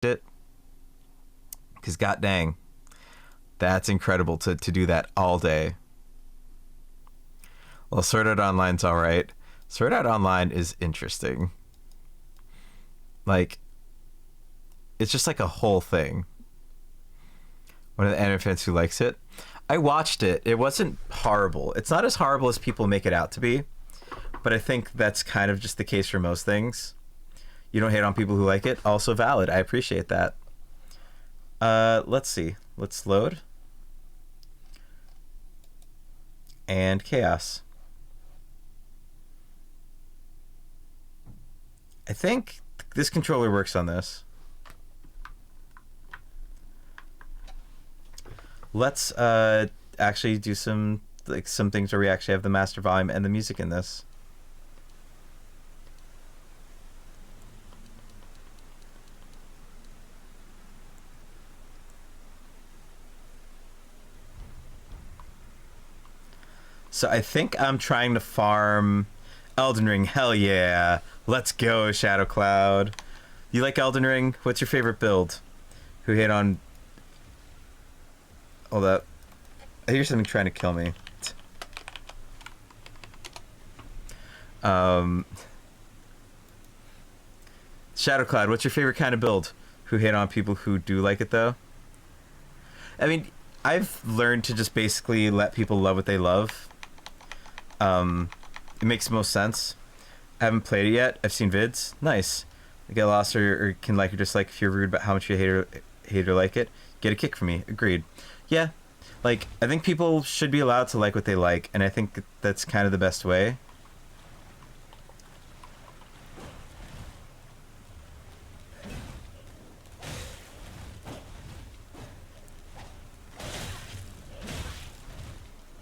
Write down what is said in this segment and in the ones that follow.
it, because god dang, that's incredible to do that all day. Well, Sword Art Online's all right. Sword Art Online is interesting. Like, it's just like a whole thing. One of the anime fans who likes it. I watched it. It wasn't horrible. It's not as horrible as people make it out to be, but I think that's kind of just the case for most things. You don't hate on people who like it. Also valid. I appreciate that. Let's see. Let's load. And chaos. I think this controller works on this. Let's actually do some things where we actually have the master volume and the music in this. So I think I'm trying to farm Elden Ring. Hell yeah. Let's go, Shadow Cloud. You like Elden Ring? What's your favorite build? Who hit on... Hold up. I hear something trying to kill me. Shadow Cloud, what's your favorite kind of build? Who hit on people who do like it, though? I mean, I've learned to just basically let people love what they love. It makes the most sense. I haven't played it yet. I've seen vids. Nice. Get lost or can like or dislike if you're rude about how much you hate or like it. Get a kick from me. Agreed. Yeah. Like, I think people should be allowed to like what they like, and I think that's kind of the best way.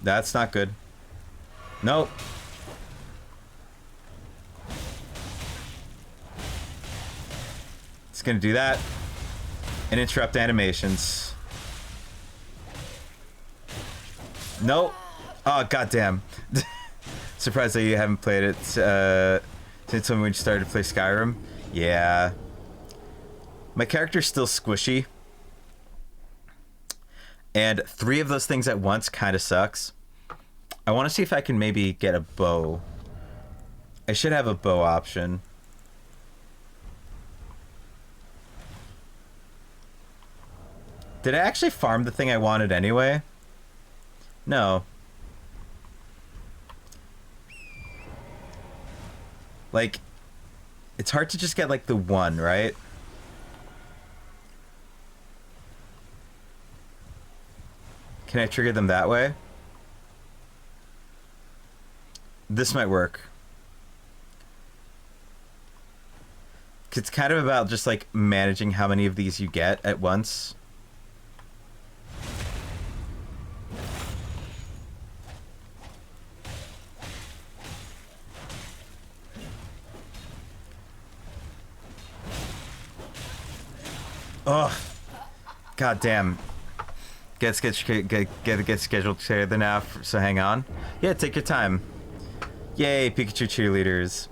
That's not good. Nope. It's gonna do that and interrupt animations. Nope. Oh, goddamn. Surprised that you haven't played it since when you started to play Skyrim. Yeah. My character's still squishy. And 3 of those things at once kind of sucks. I want to see if I can maybe get a bow. I should have a bow option. Did I actually farm the thing I wanted anyway? No. Like, it's hard to just get like the one, right? Can I trigger them that way? This might work. It's kind of about just like managing how many of these you get at once. Ugh. God damn. Get scheduled together now, so hang on. Yeah, take your time. Yay, Pikachu cheerleaders.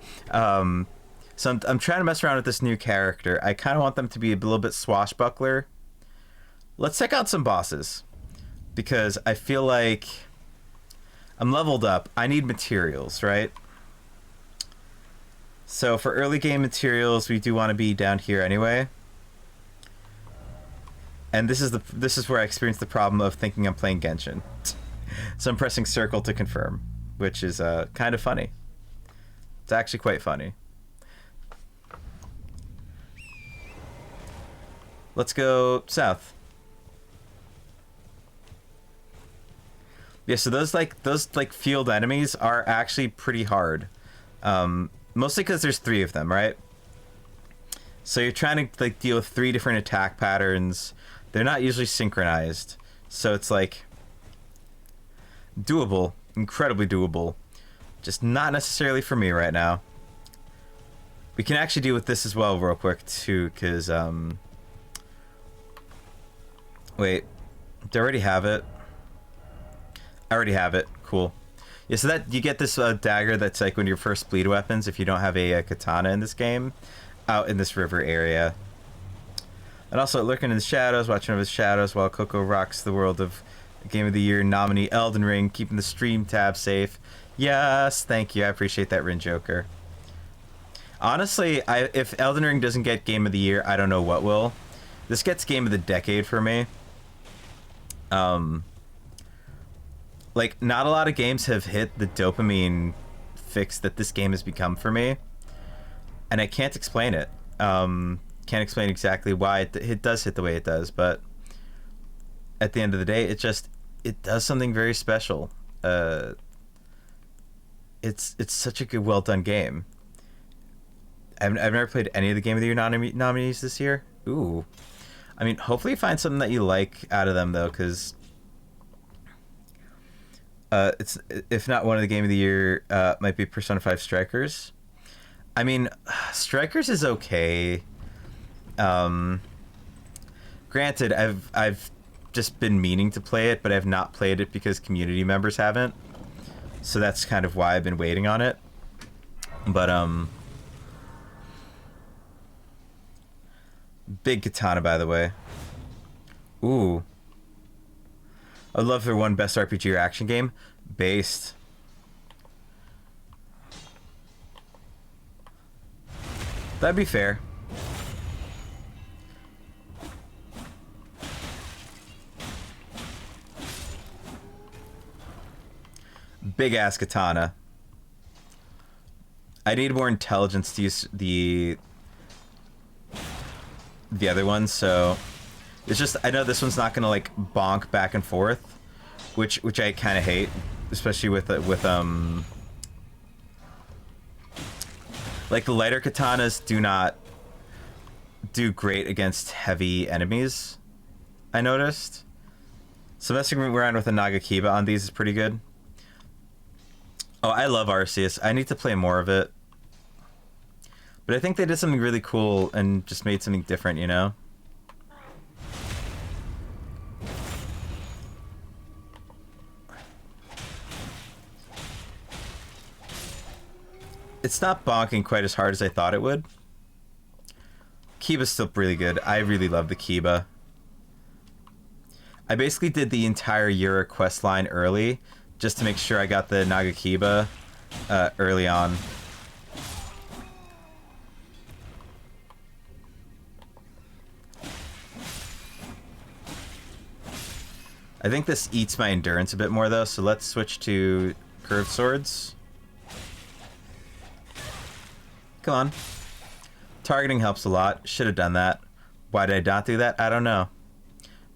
So I'm trying to mess around with this new character. I kind of want them to be a little bit swashbuckler. Let's check out some bosses. Because I feel like I'm leveled up. I need materials, right? So for early game materials, we do want to be down here anyway. And this is where I experienced the problem of thinking I'm playing Genshin. So I'm pressing circle to confirm, which is kind of funny. It's actually quite funny. Let's go south. Yeah, so those field enemies are actually pretty hard. Mostly because there's 3 of them, right? So you're trying to like deal with 3 different attack patterns. They're not usually synchronized, so it's like doable, incredibly doable. Just not necessarily for me right now. We can actually deal with this as well real quick too, because wait, do I already have it? I already have it. Cool. Yeah, so that you get this dagger that's like one of your first bleed weapons if you don't have a katana in this game, out in this river area. And also lurking in the shadows, watching over the shadows while Coco rocks the world of Game of the Year nominee Elden Ring, keeping the stream tab safe. Yes, thank you. I appreciate that, Rin Joker. Honestly, if Elden Ring doesn't get Game of the Year, I don't know what will. This gets Game of the Decade for me. Like, not a lot of games have hit the dopamine fix that this game has become for me. And I can't explain it. Can't explain exactly why it does hit the way it does, but at the end of the day, it does something very special. It's such a good, well done game. I've never played any of the Game of the Year nominees this year. Ooh, I mean, hopefully you find something that you like out of them though, because it's, if not one of the Game of the Year, might be Persona 5 Strikers. I mean, Strikers is okay. Granted, I've just been meaning to play it, but I've not played it because community members haven't. So that's kind of why I've been waiting on it. But big katana, by the way. Ooh. I'd love for one best RPG or action game. Based. That'd be fair. Big ass katana. I need more intelligence to use the other one, so it's just, I know this one's not gonna like bonk back and forth, which I kind of hate, especially with like the lighter katanas do not do great against heavy enemies, I noticed. So messing around with a Nagakiba on these is pretty good. Oh, I love Arceus. I need to play more of it. But I think they did something really cool and just made something different, you know? It's not bonking quite as hard as I thought it would. Kiba's still really good. I really love the Kiba. I basically did the entire Yura quest line early, just to make sure I got the Nagakiba early on. I think this eats my endurance a bit more though, so let's switch to curved swords. Come on. Targeting helps a lot. Should have done that. Why did I not do that? I don't know.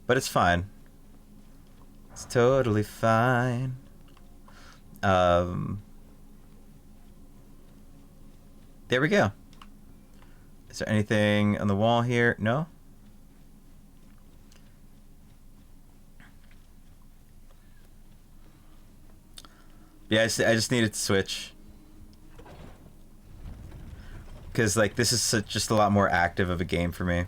But it's fine. It's totally fine. There we go. Is there anything on the wall here? No? Yeah, I just needed to switch. Because, like, this is just a lot more active of a game for me.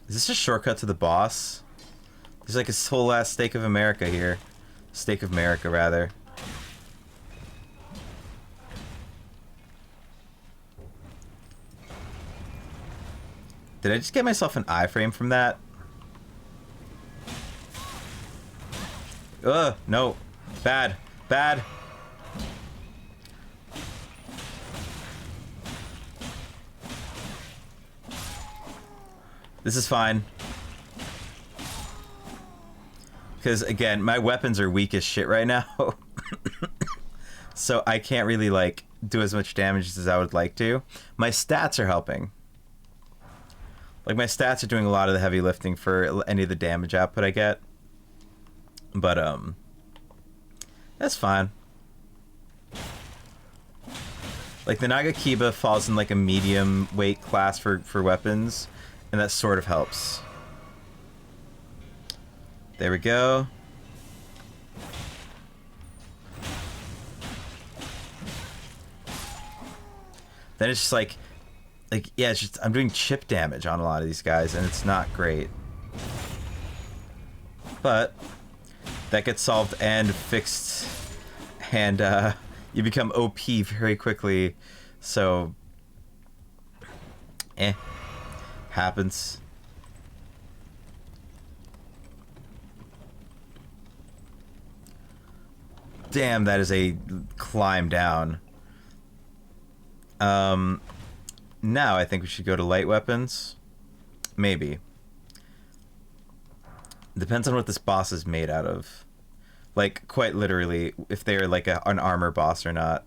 Is this a shortcut to the boss? There's like a whole ass Steak of America here. Steak of America, rather. Did I just get myself an iframe from that? Ugh, no. Bad. Bad. This is fine. Because, again, my weapons are weak as shit right now. So I can't really, like, do as much damage as I would like to. My stats are helping. Like, my stats are doing a lot of the heavy lifting for any of the damage output I get. But, that's fine. Like, the Nagakiba falls in, like, a medium weight class for weapons. And that sort of helps. There we go. Then it's just like, yeah, it's just, I'm doing chip damage on a lot of these guys, and it's not great. But that gets solved and fixed, and you become OP very quickly. So Eh, happens. Damn, that is a climb down. Now I think we should go to light weapons. Maybe. Depends on what this boss is made out of. Like, quite literally, if they're like an armor boss or not.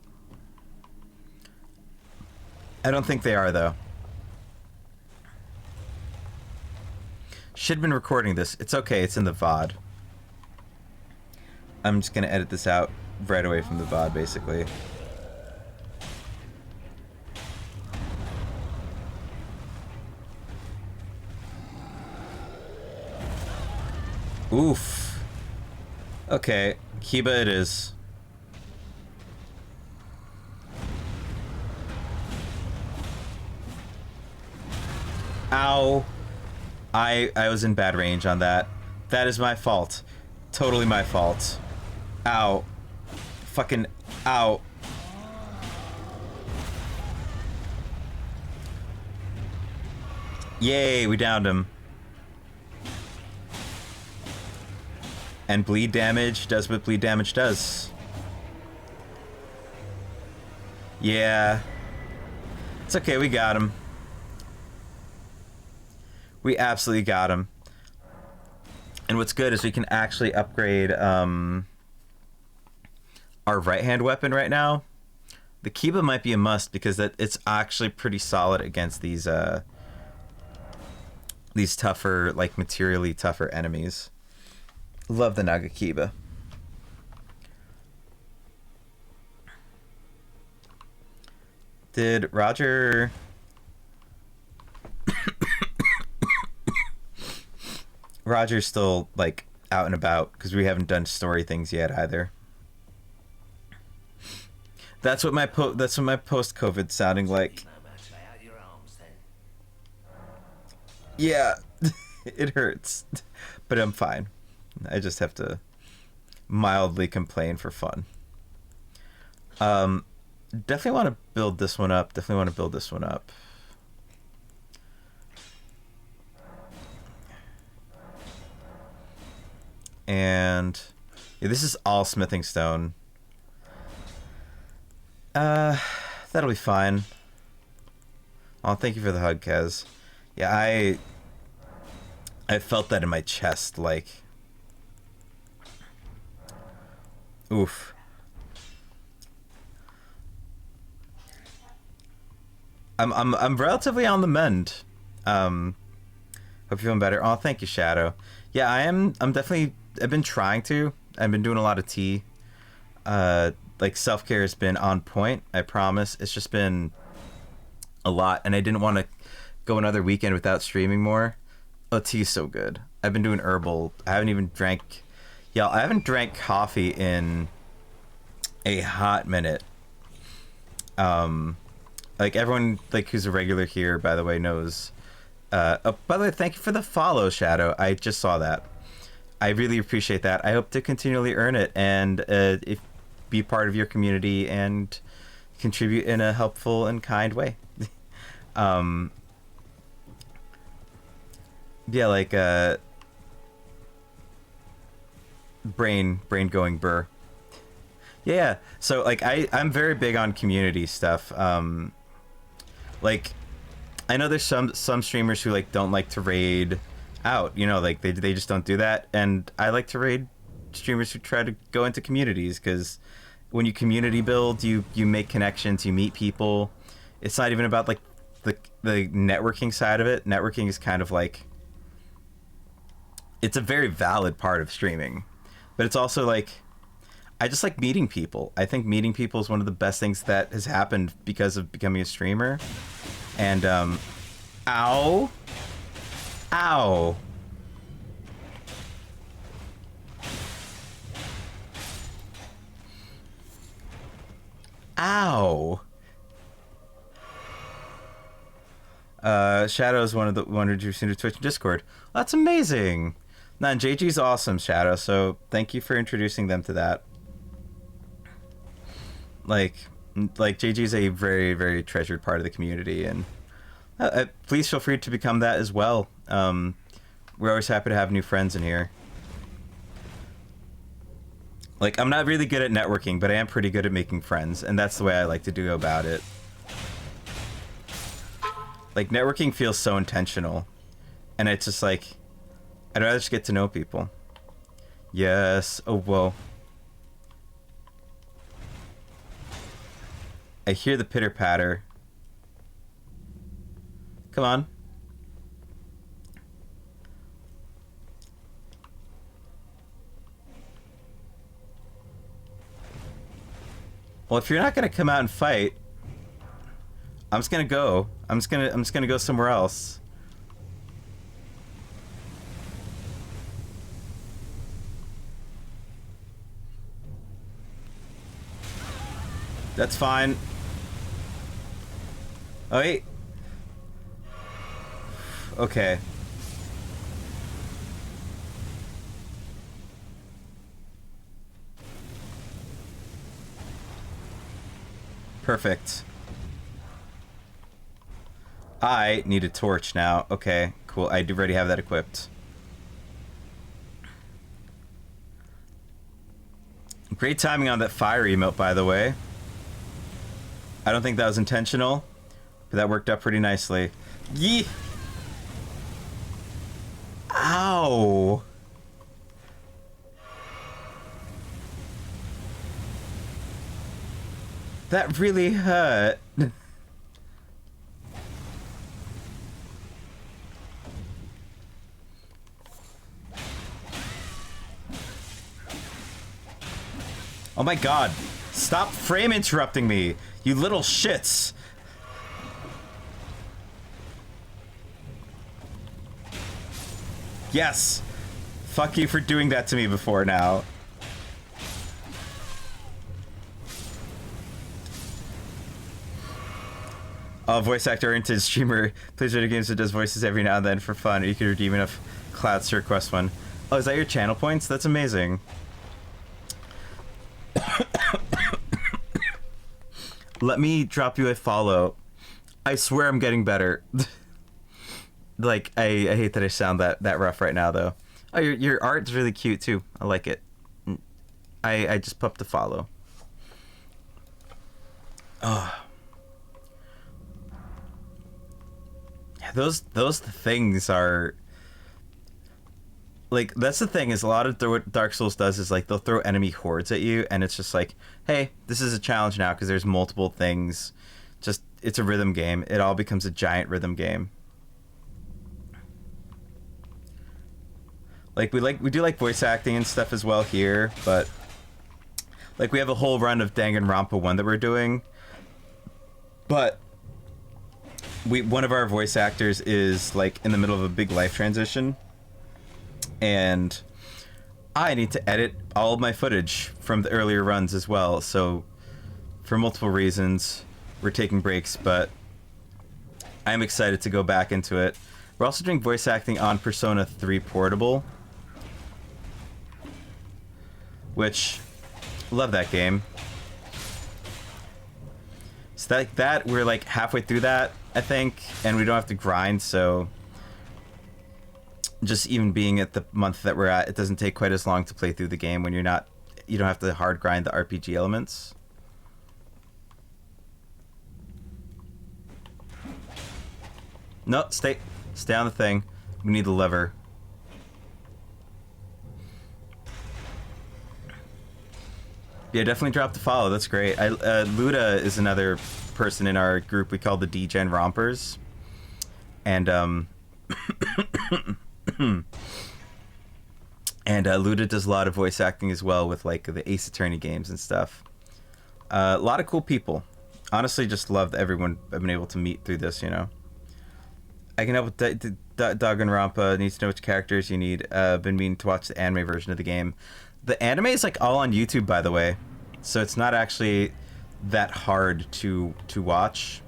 I don't think they are, though. Should have been recording this. It's okay, it's in the VOD. I'm just gonna edit this out right away from the VOD, basically. Oof. Okay, Kiba it is. Ow. I was in bad range on that. That is my fault. Totally my fault. Ow. Fucking ow. Yay, we downed him. And bleed damage does what bleed damage does. Yeah. It's okay, we got him. We absolutely got him. And what's good is we can actually upgrade our right-hand weapon right now. The Kiba might be a must because it's actually pretty solid against these tougher, like materially tougher enemies. Love the Naga Kiba. Did Roger... Roger's still, like, out and about, because we haven't done story things yet, either. That's what my post-COVID sounding like. Yeah, it hurts, but I'm fine. I just have to mildly complain for fun. Definitely want to build this one up. And yeah, this is all smithing stone. That'll be fine. Oh, thank you for the hug, Kez. Yeah, I felt that in my chest, like. Oof. I'm relatively on the mend. Hope you're feeling better. Oh, thank you, Shadow. Yeah, I'm definitely. I've been trying to. I've been doing a lot of tea. Like self-care has been on point. I promise. It's just been a lot, and I didn't want to go another weekend without streaming more. Oh, tea's so good. I've been doing herbal. I haven't even drank. Yeah, I haven't drank coffee in a hot minute. Like everyone, like who's a regular here, by the way, knows. Oh, by the way, thank you for the follow, Shadow. I just saw that. I really appreciate that. I hope to continually earn it and if be part of your community and contribute in a helpful and kind way. Yeah, like brain going burr. Yeah, so like I'm very big on community stuff. Like I know there's some streamers who like don't like to raid out, you know, like they just don't do that, and I like to raid streamers who try to go into communities, because when you community build, you make connections, you meet people. It's not even about like the networking side of it. Networking is kind of like, it's a very valid part of streaming, but it's also like, I just like meeting people. I think meeting people is one of the best things that has happened because of becoming a streamer. And ow. Shadow's one who introduced me to Twitch and Discord. That's amazing. Nah, and JG's awesome, Shadow, so thank you for introducing them to that. Like JG's a very, very treasured part of the community, and Please feel free to become that as well. We're always happy to have new friends in here. Like, I'm not really good at networking, but I am pretty good at making friends, and that's the way I like to do about it. Like, networking feels so intentional, and it's just like, I'd rather just get to know people. Yes. Oh, whoa. I hear the pitter-patter. Come on. Well, if you're not gonna come out and fight, I'm just gonna go. I'm just gonna go somewhere else. That's fine. Oh, wait. Okay. Perfect. I need a torch now. Okay, cool. I do already have that equipped. Great timing on that fire emote, by the way. I don't think that was intentional, but that worked out pretty nicely. Yee! Ow! That really hurt. Oh my god. Stop frame interrupting me, you little shits. Yes. Fuck you for doing that to me before now. Voice actor oriented streamer plays video games that does voices every now and then for fun, or you can redeem enough clouds to request one. Oh, is that your channel points? That's amazing. Let me drop you a follow. I swear I'm getting better. Like, I hate that I sound that rough right now, though. Oh, your art's really cute, too. I like it. I just popped a follow. Oh. Yeah, those things are... Like, that's the thing, is a lot of what Dark Souls does is, like, they'll throw enemy hordes at you, and it's just like, hey, this is a challenge now, because there's multiple things. Just, it's a rhythm game. It all becomes a giant rhythm game. Like, we do like voice acting and stuff as well here, but... Like, we have a whole run of Danganronpa 1 that we're doing. But... one of our voice actors is, like, in the middle of a big life transition. And I need to edit all of my footage from the earlier runs as well, so for multiple reasons we're taking breaks, but I'm excited to go back into it. We're also doing voice acting on Persona 3 Portable, which, love that game. So that we're like halfway through that, I think, and we don't have to grind, so just even being at the month that we're at, it doesn't take quite as long to play through the game when you don't have to hard grind the RPG elements. No, stay on the thing. We need the lever. Yeah, definitely drop the follow. That's great. Luda is another person in our group we call the D-Gen Rompers. And, and Luda does a lot of voice acting as well with, like, the Ace Attorney games and stuff. A lot of cool people. Honestly, just love everyone I've been able to meet through this, you know. I can help with Danganronpa. Needs to know which characters you need. Been meaning to watch the anime version of the game. The anime is, like, all on YouTube, by the way. So it's not actually that hard to watch.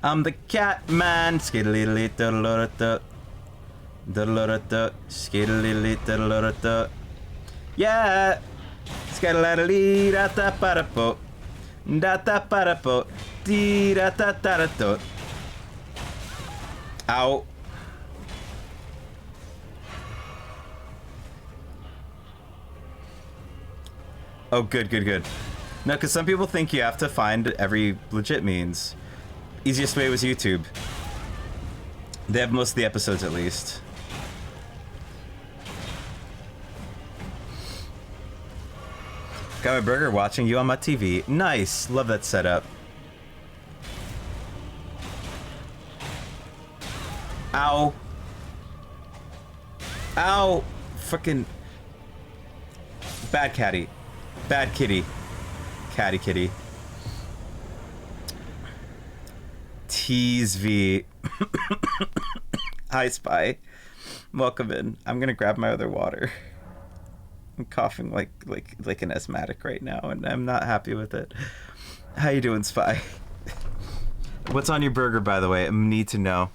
I'm the cat man. Skiddly diddle skiddly. Yeah. Skiddly. Da da ba da bo. Dee da da da da do. Ow. Oh, good, good, good. No, because some people think you have to find every legit means. Easiest way was YouTube. They have most of the episodes, at least. Got my burger watching you on my TV. Nice. Love that setup. Ow. Ow. Frickin' bad catty. Bad kitty. Catty kitty. Tease V. Hi, Spy. Welcome in. I'm gonna grab my other water. I'm coughing like an asthmatic right now, and I'm not happy with it. How you doing, Spy? What's on your burger, by the way? I need to know.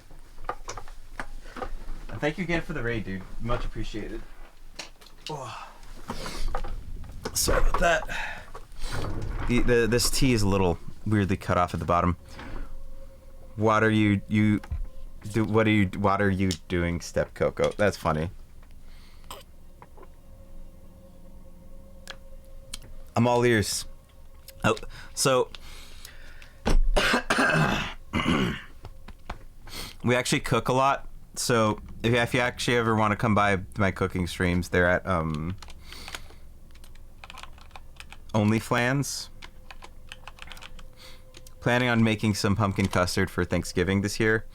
Thank you again for the raid, dude. Much appreciated. Oh. Sorry about that. This tea is a little weirdly cut off at the bottom. What are you doing, Step Coco? That's funny. I'm all ears. Oh, so we actually cook a lot. So if you actually ever want to come by my cooking streams, they're at OnlyFlans. Planning on making some pumpkin custard for Thanksgiving this year.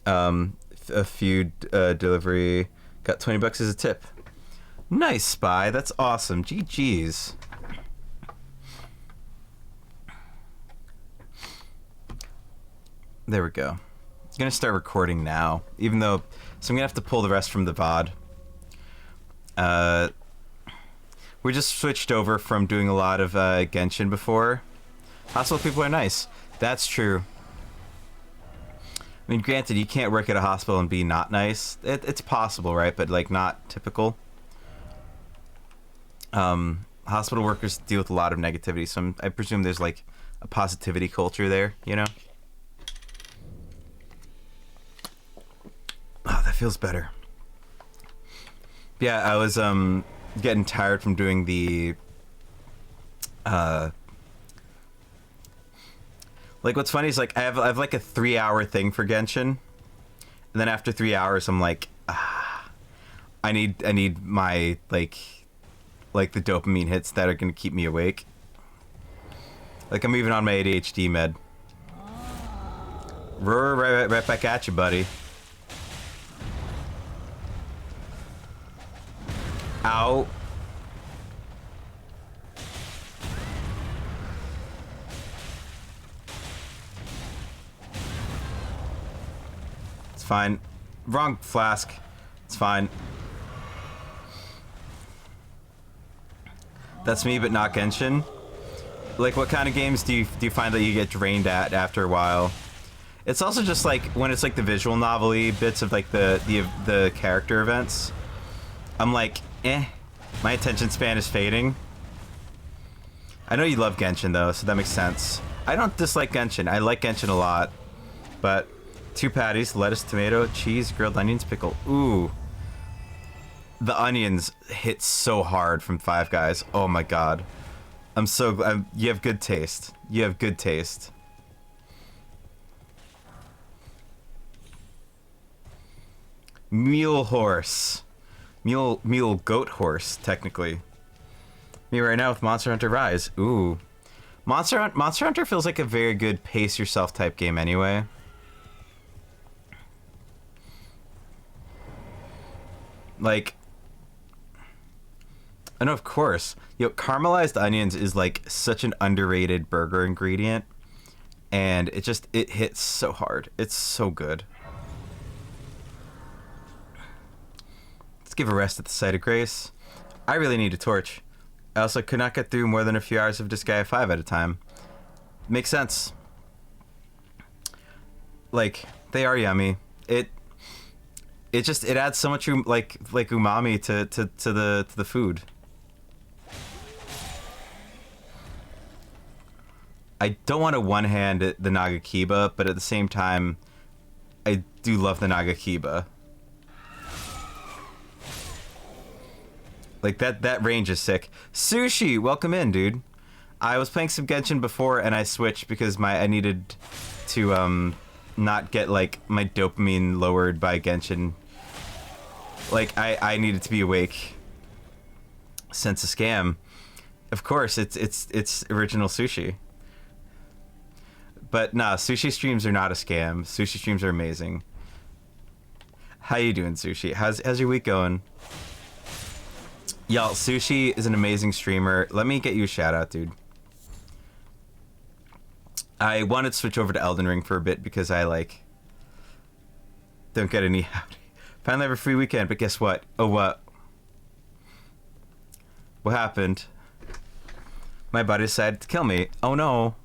A few delivery. Got $20 as a tip. Nice, Spy. That's awesome. GG's. There we go. I'm gonna start recording now, even though, so I'm gonna have to pull the rest from the VOD. We just switched over from doing a lot of Genshin before. Hospital people are nice. That's true. I mean, granted, you can't work at a hospital and be not nice. It's possible, right? But like, not typical. Hospital workers deal with a lot of negativity, so I presume there's like a positivity culture there, you know? Oh, that feels better. Yeah, I was getting tired from doing the like, what's funny is like I have like a 3-hour thing for Genshin, and then after 3 hours I'm like, I need my like the dopamine hits that are gonna keep me awake. Like, I'm even on my ADHD med. Right back at you, buddy. Ow. It's fine. Wrong flask. It's fine. That's me, but not Genshin. Like, what kind of games do you find that you get drained at after a while? It's also just like when it's like the visual novel-y bits of like the character events. I'm like, my attention span is fading. I know you love Genshin though, so that makes sense. I don't dislike Genshin. I like Genshin a lot. But 2 patties, lettuce, tomato, cheese, grilled onions, pickle. Ooh. The onions hit so hard from Five Guys. Oh my god. I'm so glad. You have good taste. You have good taste. Mule horse. Mule goat horse, technically. Me right now with Monster Hunter Rise. Ooh. Monster Hunter feels like a very good pace yourself type game anyway. Like, and of course, caramelized onions is like such an underrated burger ingredient, and it hits so hard. It's so good. Let's give a rest at the site of grace. I really need a torch. I also could not get through more than a few hours of Disgaea 5 at a time. Makes sense. Like, they are yummy. It adds so much like umami to the food. I don't want to one-hand the Nagakiba, but at the same time, I do love the Nagakiba. Like, that range is sick. Sushi, welcome in, dude. I was playing some Genshin before, and I switched because I needed to, not get, like, my dopamine lowered by Genshin. Like, I needed to be awake. Sense a scam. Of course, it's original sushi. But nah, sushi streams are not a scam. Sushi streams are amazing. How you doing, Sushi? How's your week going? Y'all, Sushi is an amazing streamer. Let me get you a shout out, dude. I wanted to switch over to Elden Ring for a bit because I, like, don't get any howdy. Finally have a free weekend, but guess what? Oh, what? What happened? My buddy decided to kill me. Oh, no.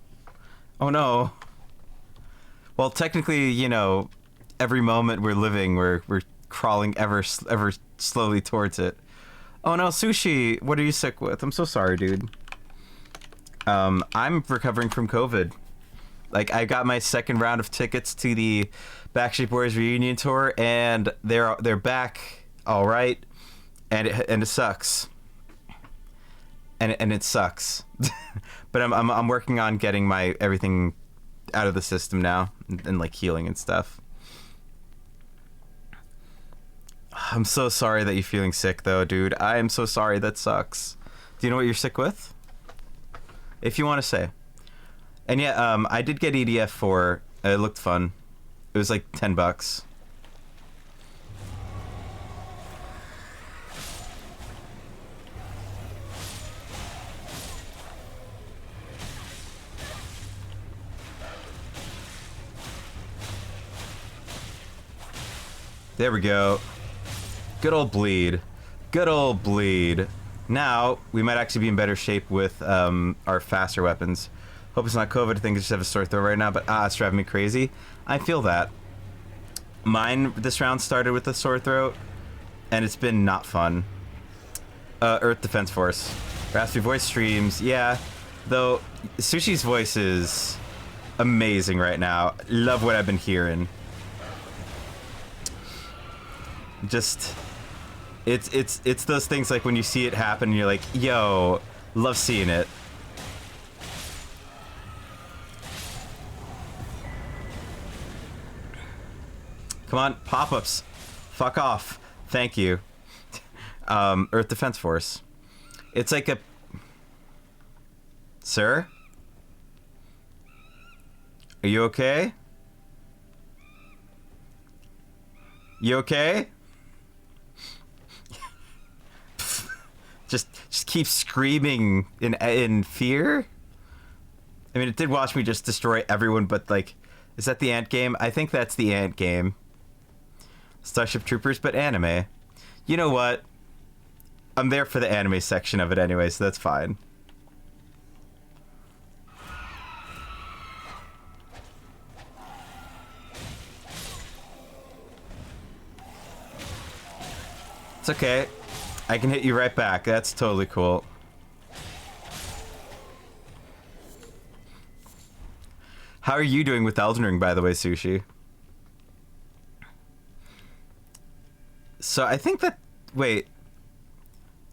Oh, no. Well, technically, you know, every moment we're living, we're crawling ever slowly towards it. Oh, no, Sushi, what are you sick with? I'm so sorry, dude. I'm recovering from COVID. Like, I got my second round of tickets to the Backstreet Boys reunion tour, and they're back, all right, and it sucks, and it sucks. But I'm working on getting my everything out of the system now, and like healing and stuff. I'm so sorry that you're feeling sick, though, dude. I am so sorry. That sucks. Do you know what you're sick with? If you want to say. And yeah, I did get EDF 4. It looked fun. It was like $10. There we go. Good old bleed. Good old bleed. Now, we might actually be in better shape with our faster weapons. Hope it's not COVID. I think I just have a sore throat right now, but it's driving me crazy. I feel that. Mine, this round started with a sore throat, and it's been not fun. Earth Defense Force. Raspy voice streams, yeah. Though, Sushi's voice is amazing right now. Love what I've been hearing. Just, it's those things like when you see it happen, and you're like, yo, love seeing it. Come on, pop-ups. Fuck off. Thank you. Earth Defense Force. It's like a... Sir? Are you okay? You okay? just keep screaming in fear? I mean, it did watch me just destroy everyone, but like... Is that the ant game? I think that's the ant game. Starship Troopers, but anime. You know what? I'm there for the anime section of it anyway, so that's fine. It's okay. I can hit you right back. That's totally cool. How are you doing with Elden Ring, by the way, Sushi? So I think that... Wait.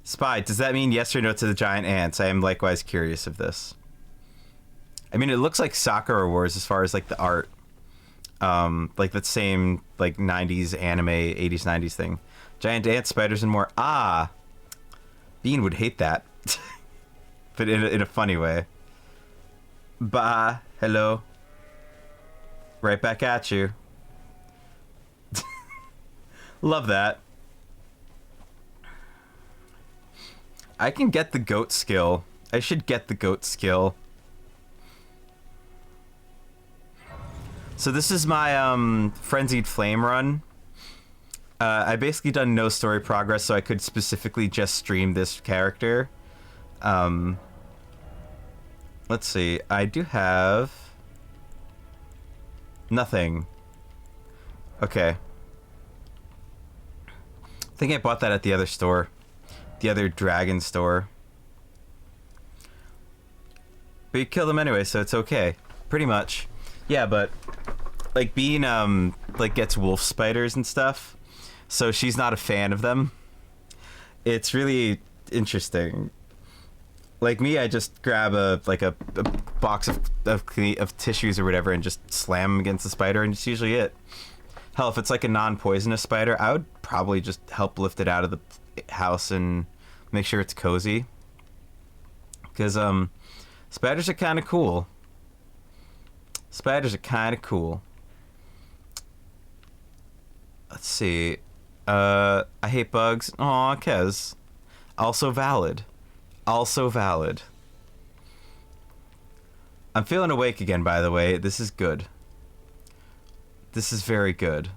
Spy, does that mean yes or no to the giant ants? I am likewise curious of this. I mean, it looks like Sakura Wars as far as, like, the art. Like, that same, like, 90s anime, 80s, 90s thing. Giant ants, spiders, and more. Ah! Bean would hate that. But in a funny way. Bah. Hello. Right back at you. Love that. I can get the goat skill. I should get the goat skill. So this is my Frenzied Flame run. I basically done no story progress, so I could specifically just stream this character. Let's see. I do have... nothing. Okay. I think I bought that at the other store. The other dragon store. But you kill them anyway, so it's okay. Pretty much. Yeah, but like Bean like gets wolf spiders and stuff, so she's not a fan of them. It's really interesting. Like me, I just grab a box of tissues or whatever and just slam them against the spider, and it's usually it. Hell, if it's like a non-poisonous spider, I would probably just help lift it out of the house and make sure it's cozy. Because spiders are kind of cool. Spiders are kind of cool. Let's see. I hate bugs. Aw, Kez. Also valid. Also valid. I'm feeling awake again, by the way. This is good. This is very good.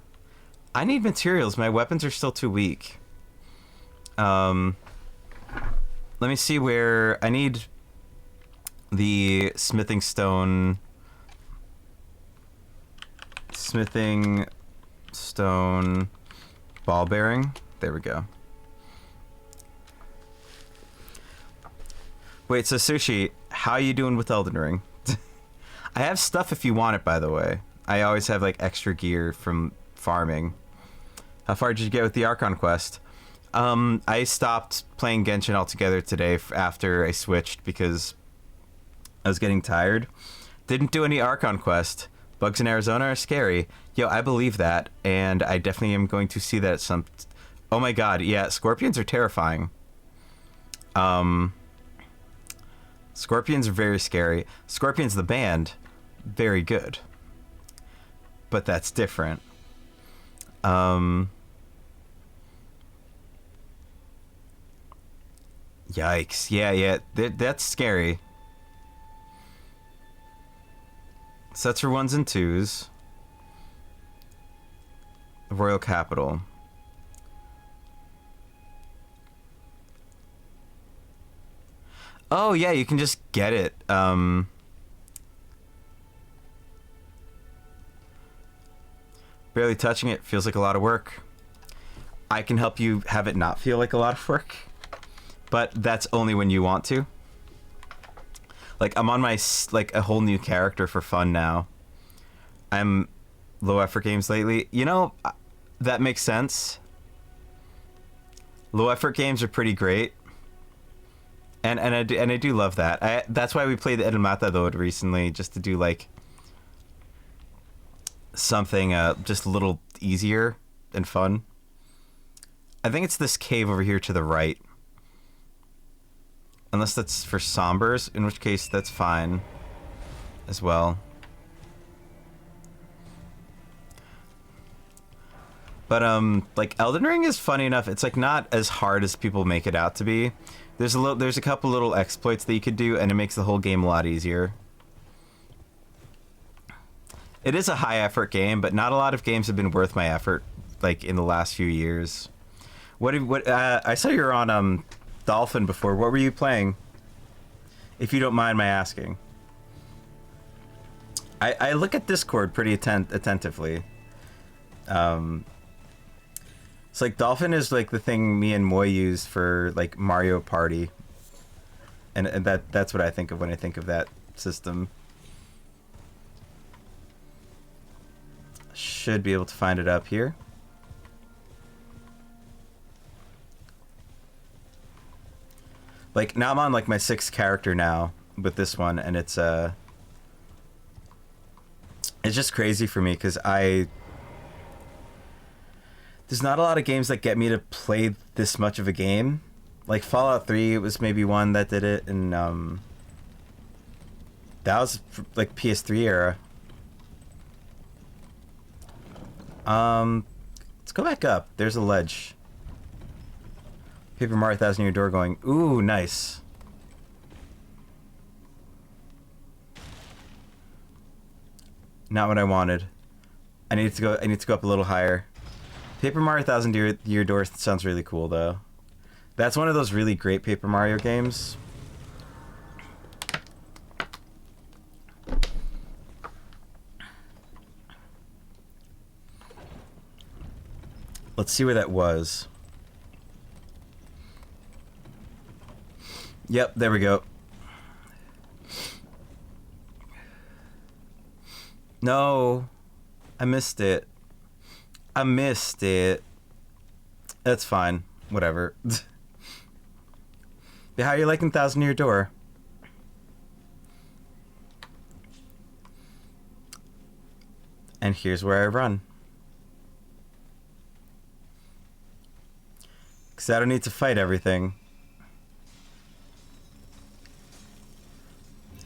I need materials. My weapons are still too weak. Let me see where... I need the smithing stone... Smithing stone ball bearing. There we go. Wait, so Sushi, how are you doing with Elden Ring? I have stuff if you want it, by the way. I always have like extra gear from farming. How far did you get with the Archon quest? I stopped playing Genshin altogether today after I switched because I was getting tired. Didn't do any Archon quest. Bugs in Arizona are scary. Yo, I believe that, and I definitely am going to see that at some... Oh my god, yeah, scorpions are terrifying. Scorpions are very scary. Scorpions the band, very good. But that's different. Yikes. Yeah, that's scary. Sets for 1s and 2s. Royal Capital. Oh, yeah, you can just get it. Barely touching it feels like a lot of work. I can help you have it not feel like a lot of work, but that's only when you want to. Like, I'm on my, like, a whole new character for fun now. I'm low effort games lately. You know, that makes sense. Low effort games are pretty great. And I do love that. That's why we played the Edelmata though recently, just to do like something just a little easier and fun. I think it's this cave over here to the right. Unless that's for Sombers, in which case that's fine as well. But like Elden Ring is funny enough. It's like not as hard as people make it out to be. There's a couple little exploits that you could do, and it makes the whole game a lot easier. It is a high effort game, but not a lot of games have been worth my effort, like in the last few years. I saw you were on Dolphin before. What were you playing? If you don't mind my asking. I look at Discord pretty attentively. It's like Dolphin is like the thing me and Moy use for like Mario Party, and that's what I think of when I think of that system. Should be able to find it up here. Like now I'm on like my 6th character now with this one, and it's just crazy for me because there's not a lot of games that get me to play this much of a game. Like Fallout 3, it was maybe one that did it, and that was like PS3 era. Let's go back up. There's a ledge. Paper Mario 1000 near your door going, ooh, nice. Not what I wanted. I need to go up a little higher. Paper Mario 1000 near your door sounds really cool though. That's one of those really great Paper Mario games. Let's see where that was. Yep, there we go. No, I missed it. I missed it. That's fine. Whatever. Yeah, how are you liking Thousand Year Door? And here's where I run. Because I don't need to fight everything.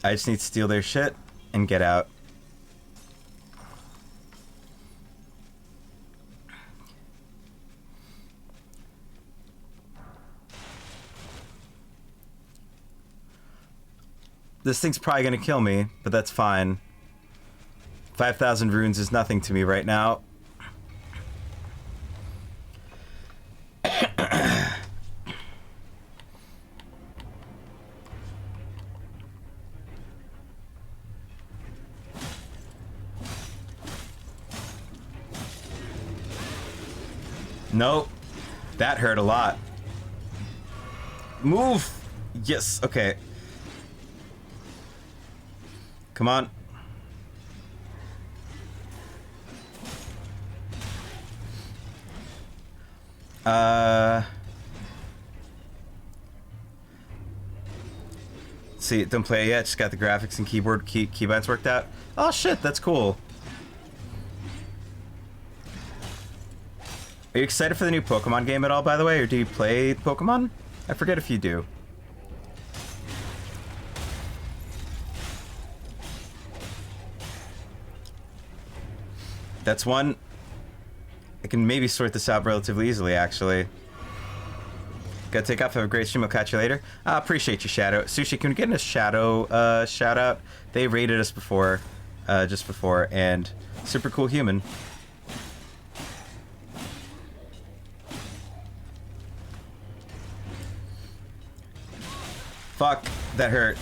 I just need to steal their shit and get out. This thing's probably gonna kill me, but that's fine. 5,000 runes is nothing to me right now. Nope. That hurt a lot. Move! Yes, okay. Come on. See, don't play it yet. Just got the graphics and keybinds worked out. Oh shit, that's cool. Are you excited for the new Pokemon game at all, by the way? Or do you play Pokemon? I forget if you do. That's one. I can maybe sort this out relatively easily, actually. Gotta take off. Have a great stream. I'll catch you later. I appreciate you, Shadow. Sushi, can we get in a Shadow shout out? They raided us before, just before, and super cool human. Fuck, that hurt.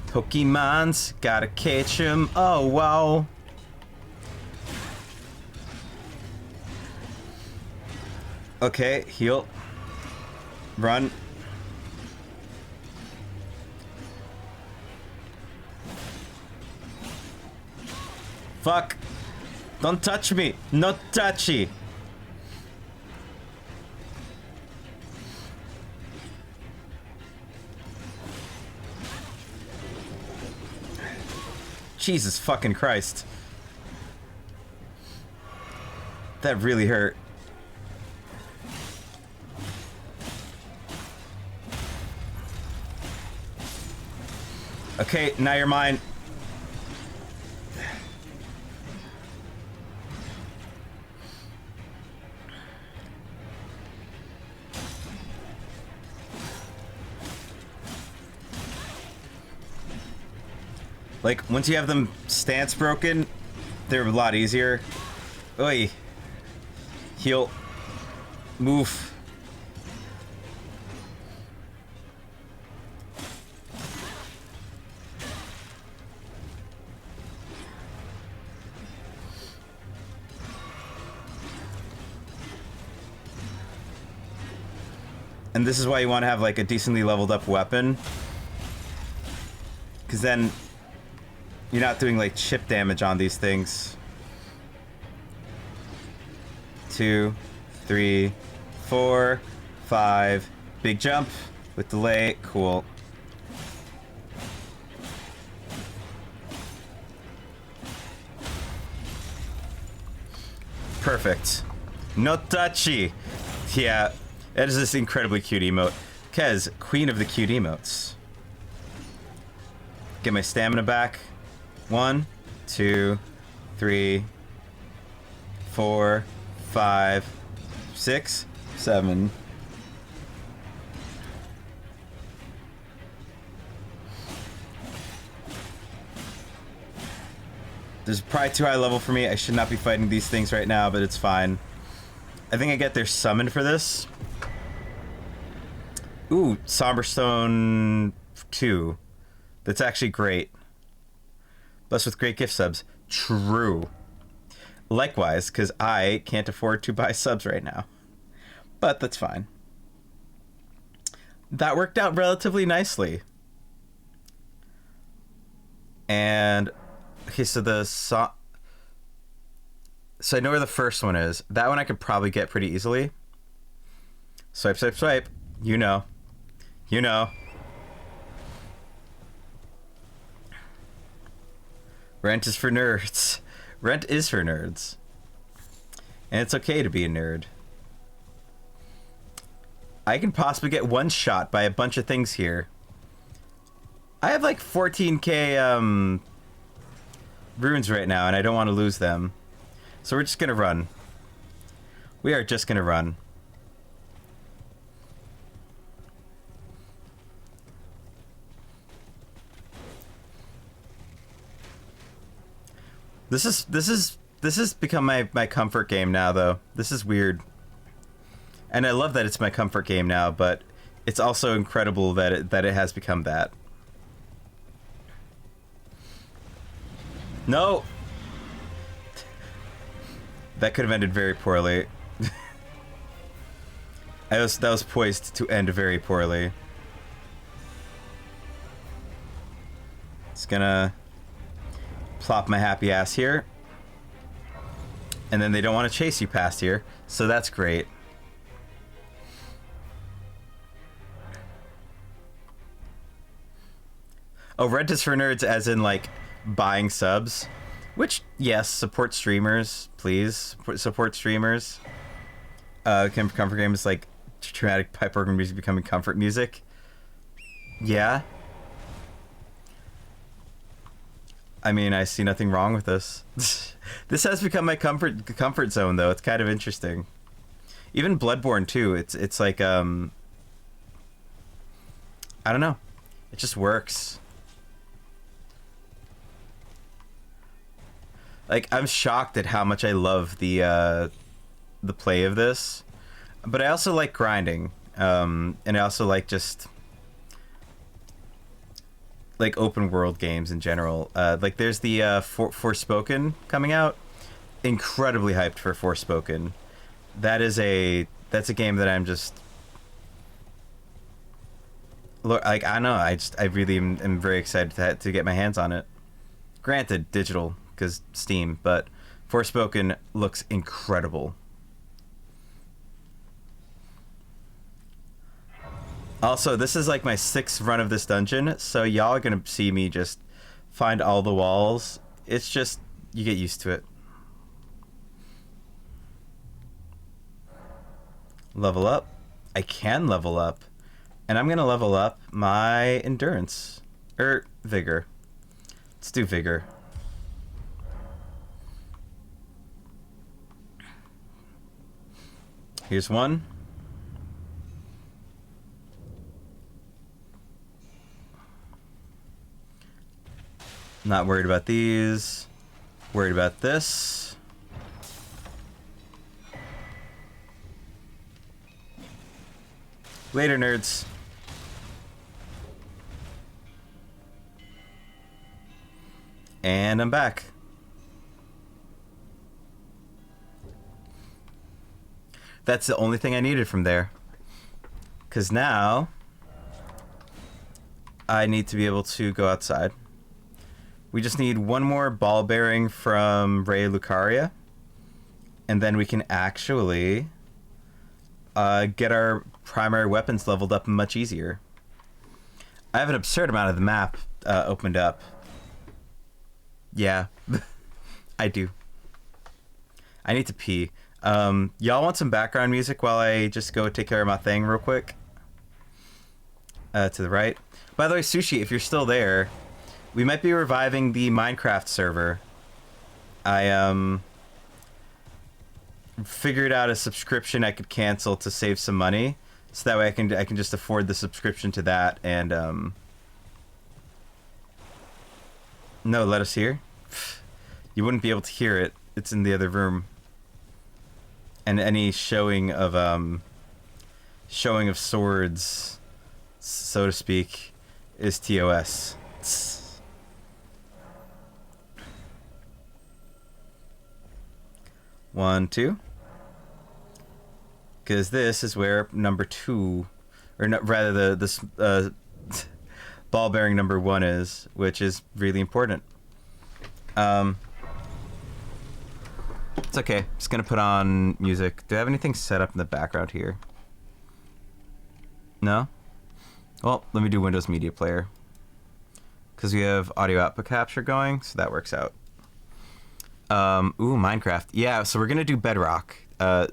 Pokemons, gotta catch 'em. Oh, wow. Okay, heal. Run. Fuck. Don't touch me. Not touchy. Jesus fucking Christ. That really hurt. Okay, now you're mine. Like, once you have them stance broken, they're a lot easier. Oi. Heal. Move. And this is why you want to have, like, a decently leveled up weapon. Because then you're not doing, like, chip damage on these things. 2, 3, 4, 5. Big jump with delay. Cool. Perfect. No touchy. Yeah, that is this incredibly cute emote. Kez, queen of the cute emotes. Get my stamina back. 1, 2, 3, 4, 5, 6, 7. This is probably too high level for me. I should not be fighting these things right now, but it's fine. I think I get their summon for this. Ooh, Somberstone 2. That's actually great. Blessed with great gift subs. True. Likewise, because I can't afford to buy subs right now. But that's fine. That worked out relatively nicely. And okay, so I know where the first one is. That one I could probably get pretty easily. Swipe, swipe, swipe. You know. You know. Rent is for nerds. Rent is for nerds. And it's okay to be a nerd. I can possibly get one shot by a bunch of things here. I have like 14k runes right now, and I don't want to lose them. So we're just gonna run. We are just gonna run. This has become my comfort game now, though. This is weird. And I love that it's my comfort game now, but it's also incredible that it has become that. No! That could have ended very poorly. That was poised to end very poorly. Just gonna plop my happy ass here. And then they don't want to chase you past here, so that's great. Oh, rent is for nerds as in, like, buying subs. Which, yes, support streamers, please. Support streamers. Comfort game is like traumatic pipe organ music becoming comfort music. Yeah. I mean, I see nothing wrong with this. This has become my comfort zone, though. It's kind of interesting. Even Bloodborne too. It's like I don't know. It just works. Like, I'm shocked at how much I love the play of this, but I also like grinding, and I also like just like open world games in general. Like there's the Forspoken coming out. Incredibly hyped for Forspoken. That's a game that I'm just like, I don't know. I really am very excited to get my hands on it. Granted, digital because Steam, but Forspoken looks incredible. Also, this is like my 6th run of this dungeon, so y'all are gonna see me just find all the walls. It's just, you get used to it. Level up. I can level up. And I'm gonna level up my endurance. Vigor. Let's do vigor. Here's one. Not worried about these. Worried about this. Later, nerds. And I'm back. That's the only thing I needed from there. Because now I need to be able to go outside. We just need one more ball bearing from Ray Lucaria. And then we can actually get our primary weapons leveled up much easier. I have an absurd amount of the map opened up. Yeah, I do. I need to pee. Y'all want some background music while I just go take care of my thing real quick? To the right. By the way, Sushi, if you're still there, we might be reviving the Minecraft server. I figured out a subscription I could cancel to save some money, so that way I can just afford the subscription to that. And no, let us hear. You wouldn't be able to hear it. It's in the other room. And any showing of swords, so to speak, is TOS. One, two. Because this is where number 2, or no, rather the ball bearing number 1 is, which is really important. It's okay. Just gonna put on music. Do I have anything set up in the background here? No? Well, let me do Windows Media Player. Because we have audio output capture going, so that works out. Ooh, Minecraft. Yeah, so we're gonna do Bedrock.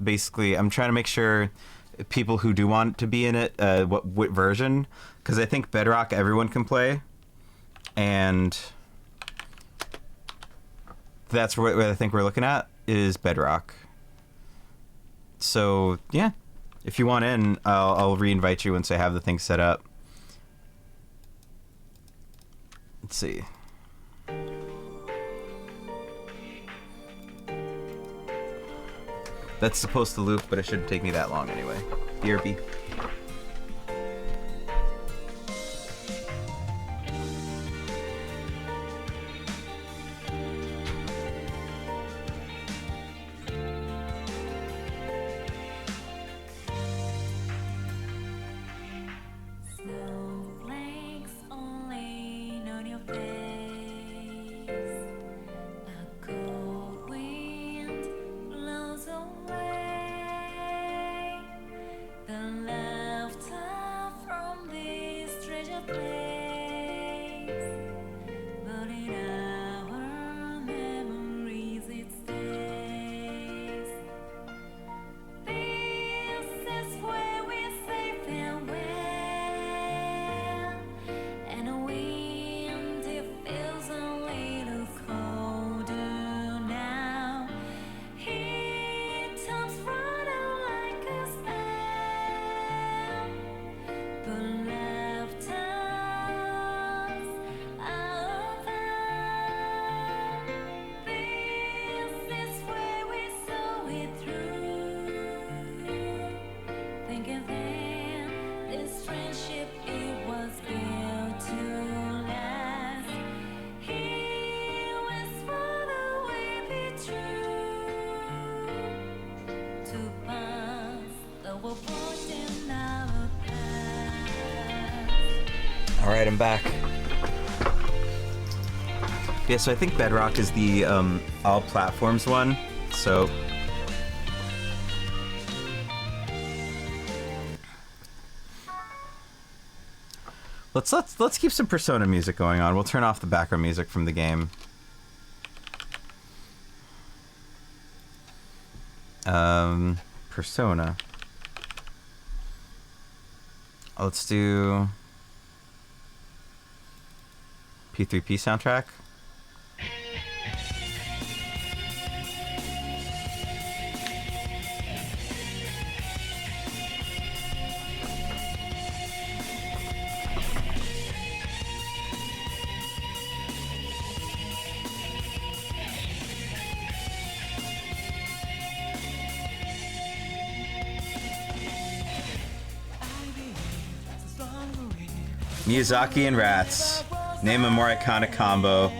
Basically, I'm trying to make sure people who do want to be in it, what version, because I think Bedrock everyone can play, and that's what I think we're looking at is Bedrock. So yeah, if you want in, I'll re-invite you once I have the thing set up. Let's see. That's supposed to loop, but it shouldn't take me that long anyway. BRB. Alright, I'm back. Yeah, so I think Bedrock is the all platforms one, so let's keep some Persona music going on. We'll turn off the background music from the game. Persona. Let's do P3P soundtrack. Miyazaki and Rats. Name a more iconic combo.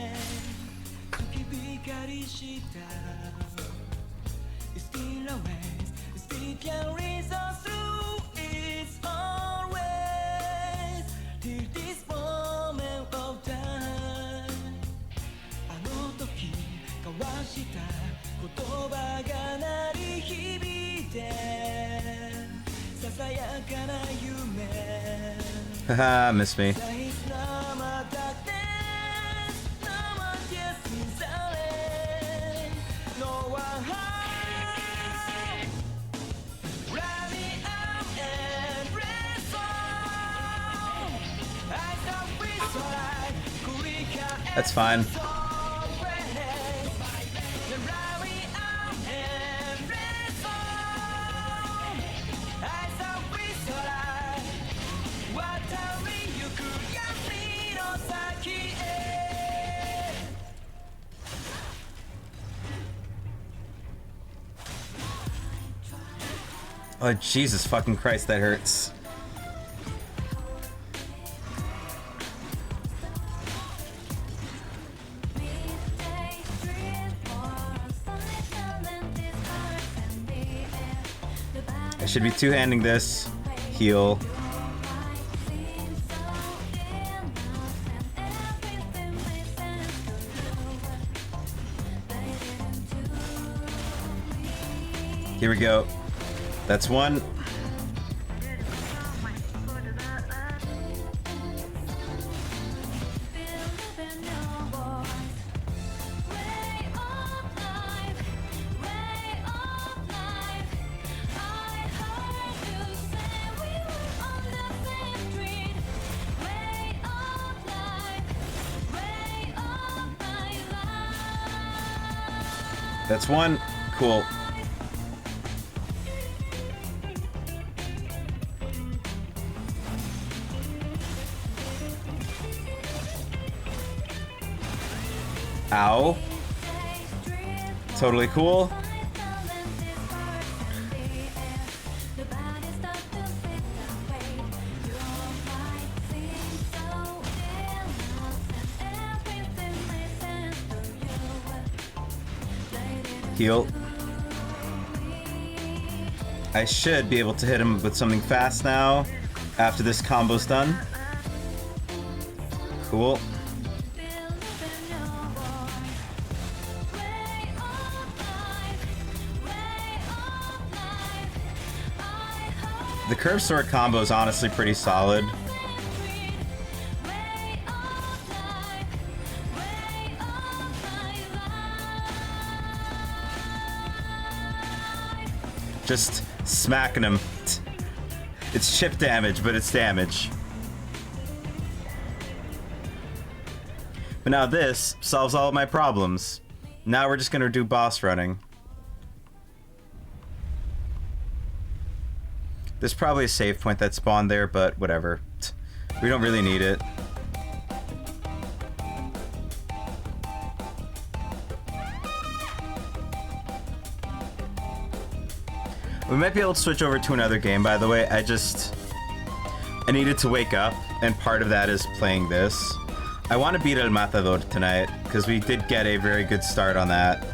Haha, miss me. That's fine. Oh, Jesus fucking Christ, that hurts. I should be two-handing this. Heal. Here we go. That's one. That's one. Cool. Ow. Totally cool. Heal. I should be able to hit him with something fast now after this combo's done. Cool. The curve sword combo is honestly pretty solid. Just smacking him. It's chip damage, but it's damage. But now this solves all of my problems. Now we're just gonna do boss running. There's probably a save point that spawned there, but whatever. We don't really need it. We might be able to switch over to another game, by the way. I needed to wake up, and part of that is playing this. I want to beat El Matador tonight, because we did get a very good start on that.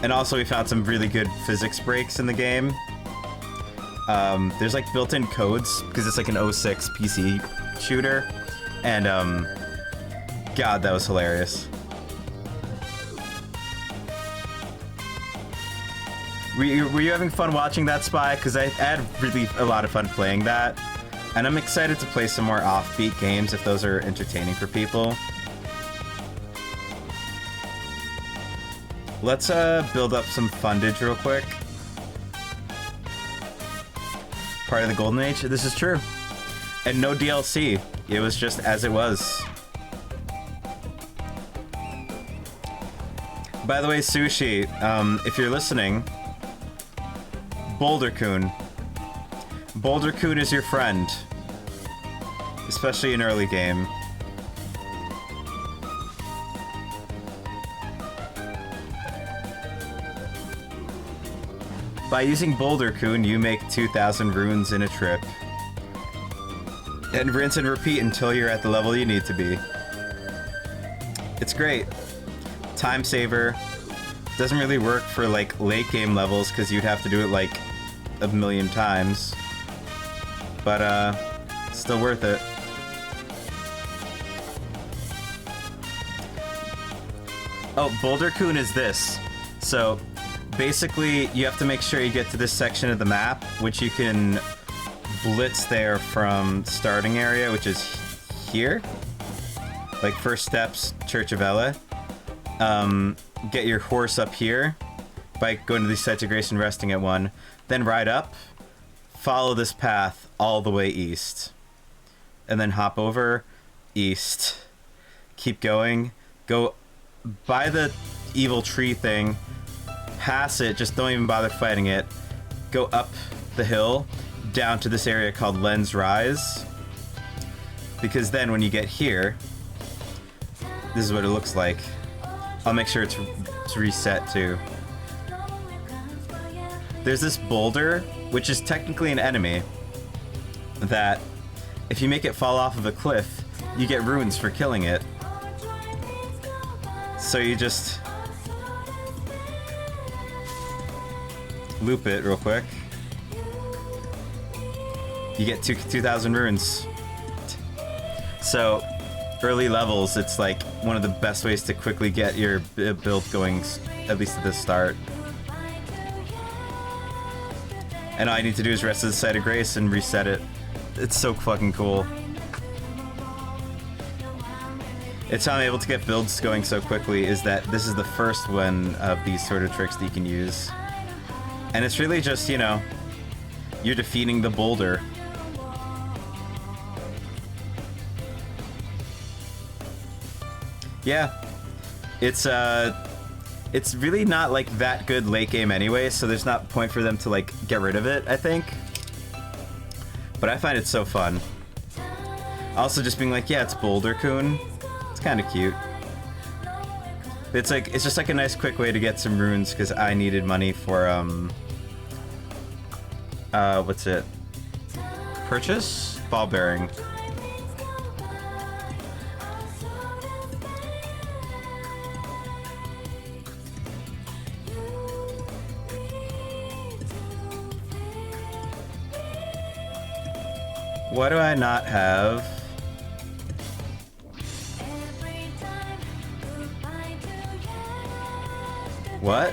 And also we found some really good physics breaks in the game. There's like built-in codes, because it's like an 06 PC shooter. And, God, that was hilarious. Were you having fun watching that, Spy? Because I had really a lot of fun playing that. And I'm excited to play some more offbeat games if those are entertaining for people. Let's build up some fundage real quick. Part of the Golden Age? This is true. And no DLC. It was just as it was. By the way, Sushi, if you're listening, Boulder-kun. Boulder-kun is your friend. Especially in early game. By using Boulder-kun, you make 2,000 runes in a trip. And rinse and repeat until you're at the level you need to be. It's great. Time saver. Doesn't really work for like late game levels because you'd have to do it like a million times. But still worth it. Oh, Boulder-kun is this. So basically you have to make sure you get to this section of the map, which you can blitz there from starting area, which is here. Like first steps, Church of Ella. Get your horse up here by going to the sites of grace and resting at one. Then ride up, follow this path all the way east. And then hop over, east. Keep going, go by the evil tree thing, pass it, just don't even bother fighting it. Go up the hill, down to this area called Len's Rise. Because then when you get here, this is what it looks like. I'll make sure it's reset too. There's this boulder, which is technically an enemy, that if you make it fall off of a cliff, you get runes for killing it. So you just loop it real quick. You get 2,000 runes. So early levels, it's like one of the best ways to quickly get your build going, at least at the start. and all I need to do is rest of the Site of Grace and reset it. It's so fucking cool. It's how I'm able to get builds going so quickly, is that this is the first one of these sort of tricks that you can use. And it's really just, you know, you're defeating the boulder. Yeah. It's really not like that good late game anyway, so there's not point for them to like get rid of it, I think. But I find it so fun. Also just being like, yeah, it's Boulder Coon. It's kind of cute. It's just like a nice quick way to get some runes because I needed money for what's it? Purchase? Ball bearing. Why do I not have? What?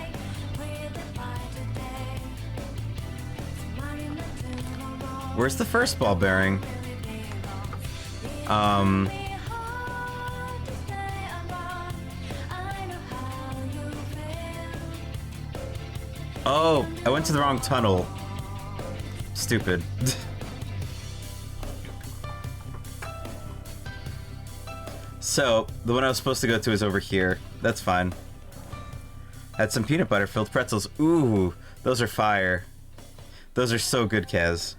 Where's the first ball bearing? Oh, I went to the wrong tunnel. Stupid. So, the one I was supposed to go to is over here. That's fine. Had some peanut butter filled pretzels. Ooh, those are fire. Those are so good, Kaz.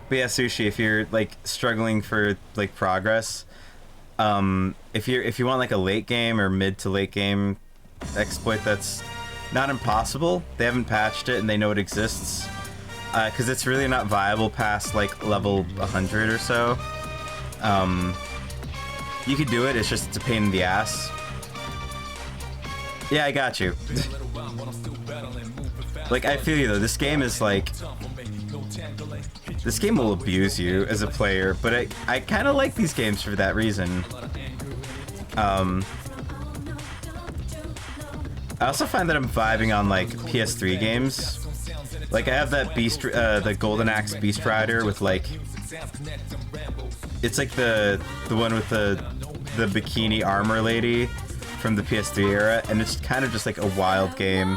But yeah, Sushi, if you're like struggling for like progress, if you want like a late game or mid to late game exploit that's not impossible, they haven't patched it and they know it exists, because it's really not viable past like level 100 or so. You could do it, it's just a pain in the ass. Yeah, I got you. Like, I feel you though, this game is like... This game will abuse you as a player, but I kind of like these games for that reason. I also find that I'm vibing on like PS3 games. Like I have that Beast, the Golden Axe Beast Rider with like... It's like the one with the bikini armor lady from the PS3 era, and it's kind of just like a wild game.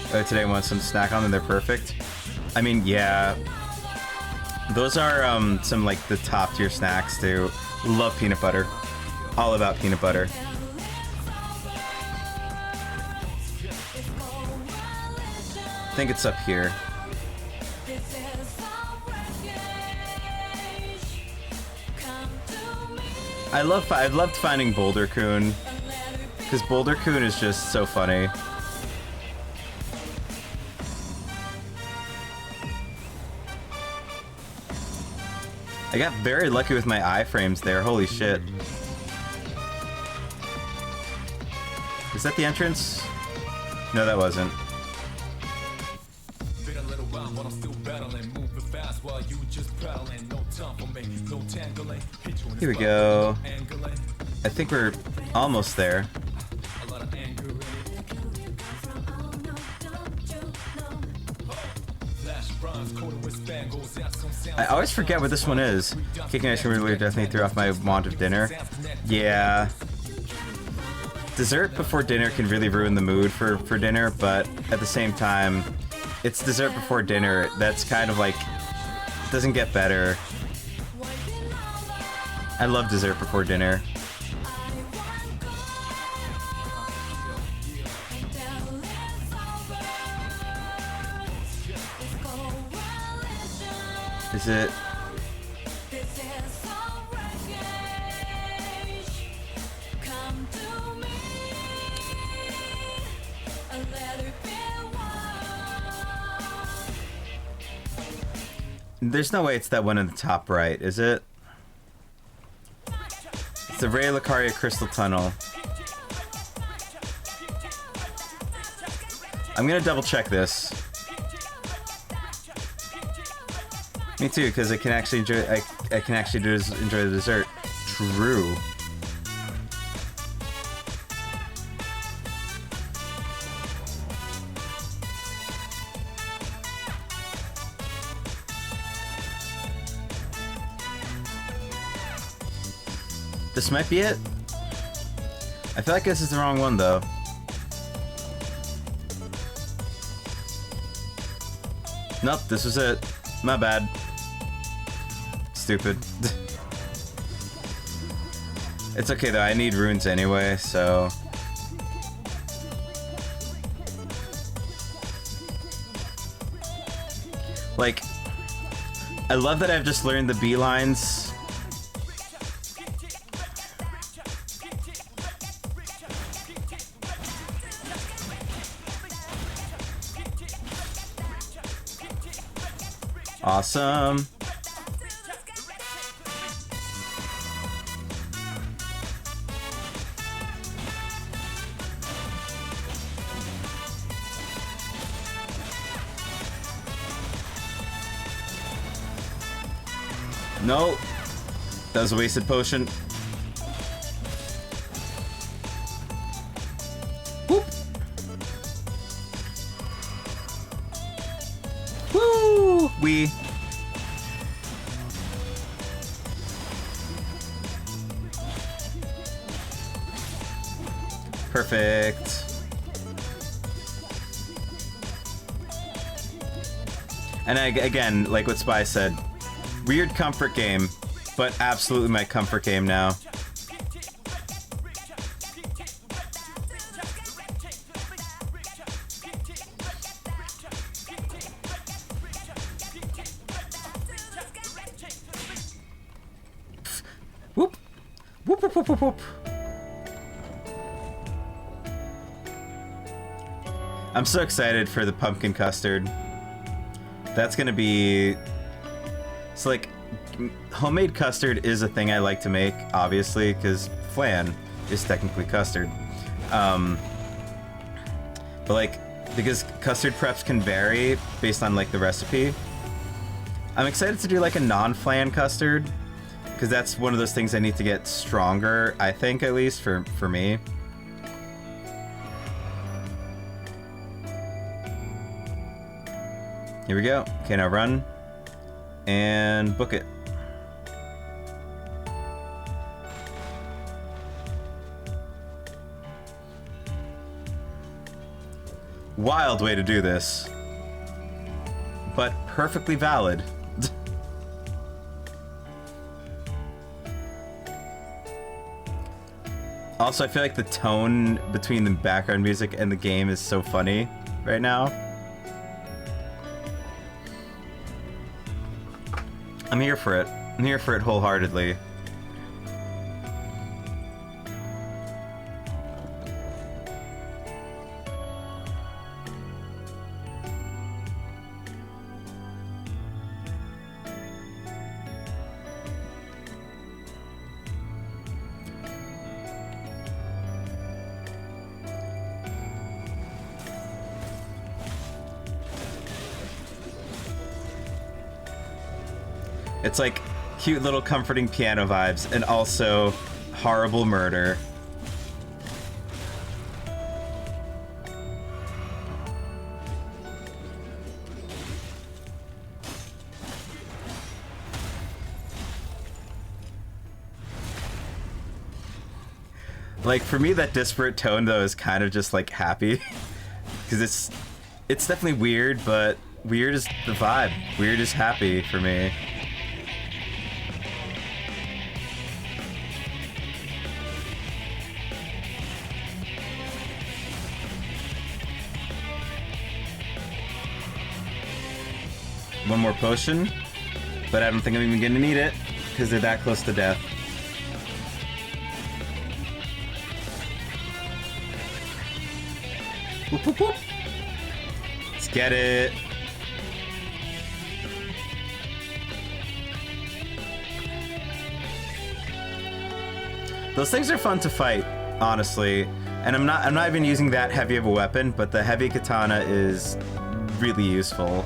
Today I want some snack on them, they're perfect. I mean, yeah. Those are some like the top tier snacks too. Love peanut butter. All about peanut butter. I think it's up here. I've loved finding Boulder Coon, because Boulder Coon is just so funny. I got very lucky with my iframes there, holy shit. Is that the entrance? No, that wasn't. Here we go. I think we're almost there. I always forget what this one is. Kicking ice cream earlier definitely threw off my want of dinner. Yeah. Dessert before dinner can really ruin the mood for dinner, but at the same time, it's dessert before dinner. That's kind of like, doesn't get better. I love dessert before dinner. Is it? There's no way it's that one in the top right, is it? It's the Ray Lucaria Crystal Tunnel. I'm gonna double check this. Me too, because I can actually enjoy. I can actually enjoy the dessert. True. this might be it. I feel like this is the wrong one, though. Nope, this was it. My bad. Stupid. It's okay, though. I need runes anyway, so... Like, I love that I've just learned the beelines. Awesome. No, that was a wasted potion. Whoop. Woo! Perfect. And again, like what Spy said, weird comfort game, but absolutely my comfort game now. Whoop. Whoop, whoop, whoop, whoop, whoop. I'm so excited for the pumpkin custard. That's gonna be... It's like, homemade custard is a thing I like to make, obviously, because flan is technically custard. But like, because custard preps can vary based on like the recipe, I'm excited to do like a non-flan custard, because that's one of those things I need to get stronger, I think, at least for me. Here we go. Okay, now run. And book it. Wild way to do this. But perfectly valid. Also, I feel like the tone between the background music and the game is so funny right now. I'm here for it. I'm here for it wholeheartedly. It's like cute little comforting piano vibes and also horrible murder. Like, for me, that disparate tone, though, is kind of just, like, happy. Because it's definitely weird, but weird is the vibe. Weird is happy for me. One more potion, but I don't think I'm even gonna need it, because they're that close to death. Whoop, whoop, whoop. Let's get it. Those things are fun to fight, honestly, and I'm not even using that heavy of a weapon, but the heavy katana is really useful.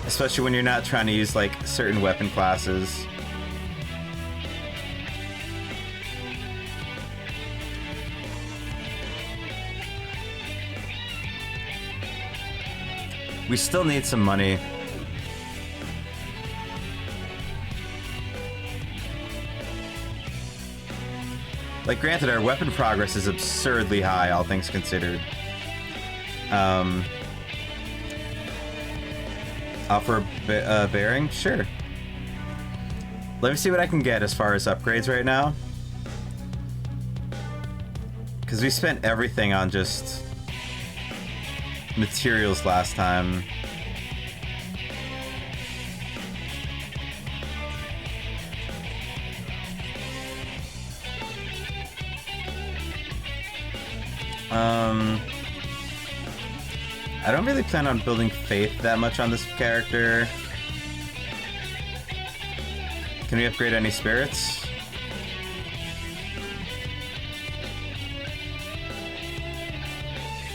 Especially when you're not trying to use, like, certain weapon classes. We still need some money. Like, granted, our weapon progress is absurdly high, all things considered. Offer a bearing? Sure. Let me see what I can get as far as upgrades right now. Because we spent everything on just materials last time. I don't really plan on building faith that much on this character. Can we upgrade any spirits?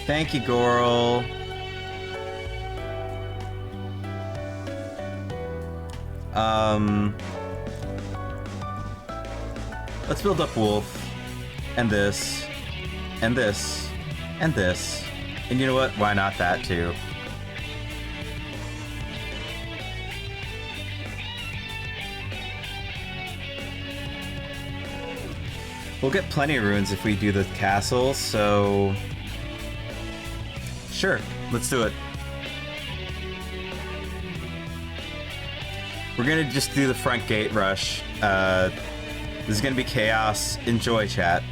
Thank you, Goral. Let's build up Wolf. And this. And this. And this. And you know what? Why not that too? We'll get plenty of runes if we do the castle, so... Sure, let's do it. We're gonna just do the front gate rush. This is gonna be chaos. Enjoy, chat.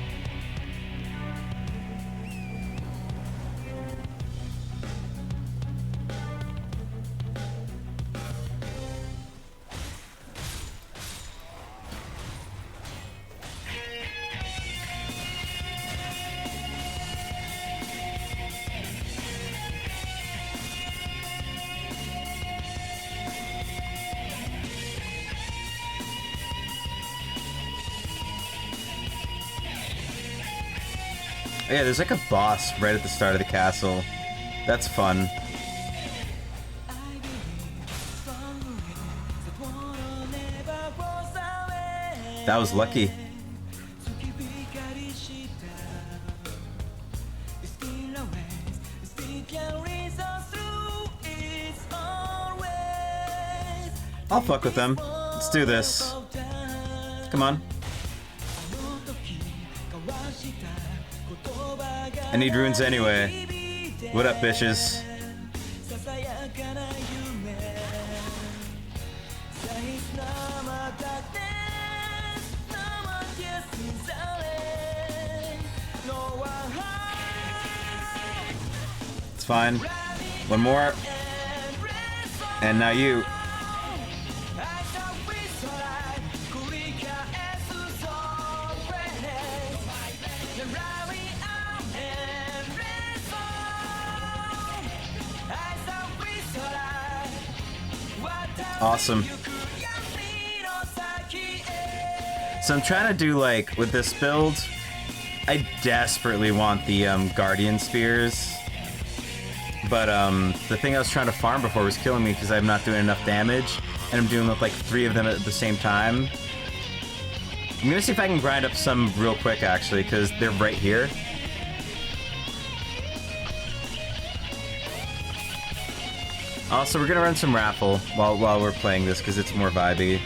Yeah, there's like a boss right at the start of the castle. That's fun. That was lucky. I'll fuck with them. Let's do this. Come on. I need runes anyway. What up, bitches? It's fine. One more. And now you. Awesome. So I'm trying to do, like, with this build, I desperately want the Guardian Spears. But the thing I was trying to farm before was killing me because I'm not doing enough damage. And I'm doing, like, 3 of them at the same time. I'm gonna see if I can grind up some real quick, actually, because they're right here. Also, we're gonna run some raffle while we're playing this because it's more vibey.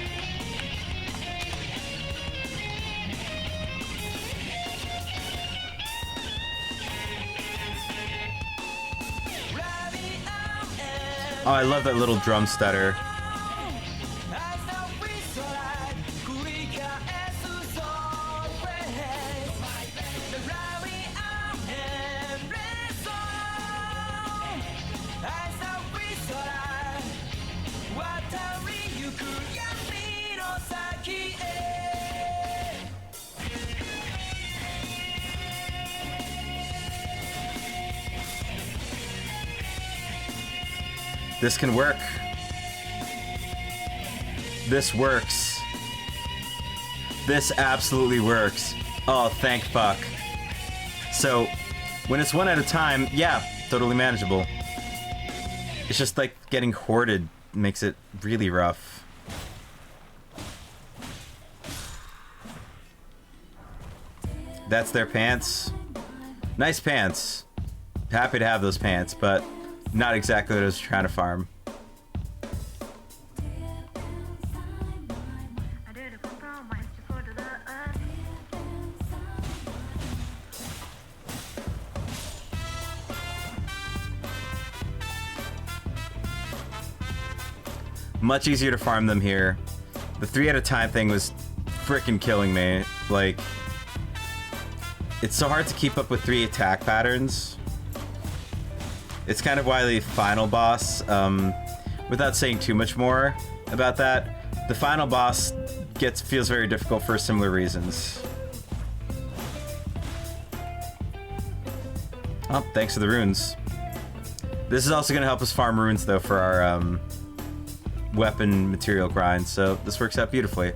Oh, I love that little drum stutter. This can work. This works. This absolutely works. Oh, thank fuck. So, when it's one at a time, yeah, totally manageable. It's just like getting hoarded makes it really rough. That's their pants. Nice pants. Happy to have those pants, but not exactly what I was trying to farm. Much easier to farm them here. The 3 at a time thing was freaking killing me. Like, it's so hard to keep up with 3 attack patterns. It's kind of why the final boss, without saying too much more about that, the final boss feels very difficult for similar reasons. Oh, thanks for the runes. This is also going to help us farm runes, though, for our weapon material grind, so this works out beautifully.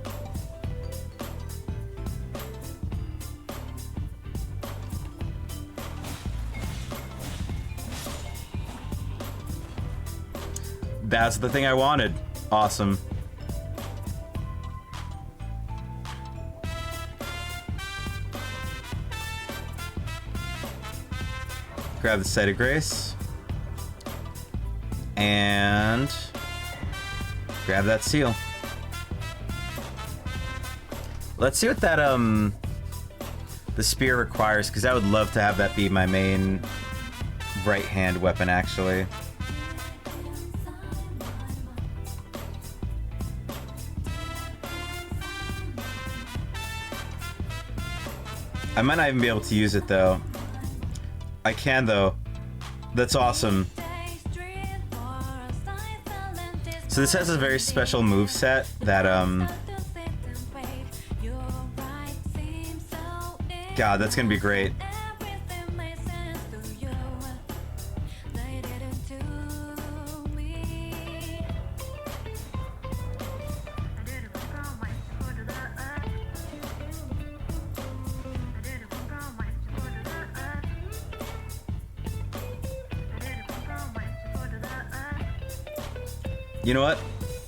That's the thing I wanted. Awesome. Grab the Site of Grace. And grab that seal. Let's see what that, the spear requires, because I would love to have that be my main right-hand weapon, actually. I might not even be able to use it, though. I can, though. That's awesome. So this has a very special moveset that, God, that's gonna be great. You know what?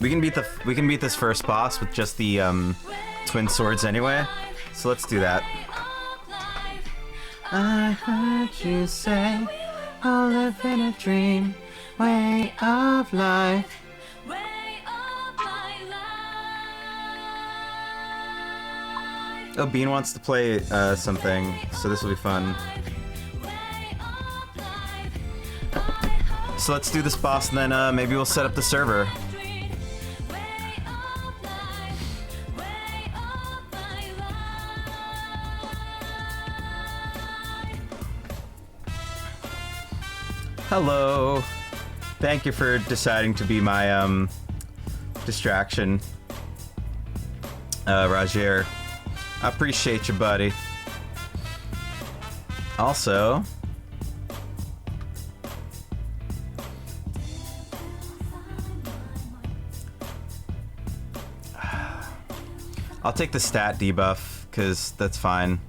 We can beat this first boss with just the twin swords anyway. So let's do that. I heard you say I'll live in a dream way of life. Oh, Bean wants to play something, so this will be fun. So let's do this boss, and then maybe we'll set up the server. Hello. Thank you for deciding to be my distraction, Roger. I appreciate you, buddy. Also, I'll take the stat debuff, because that's fine.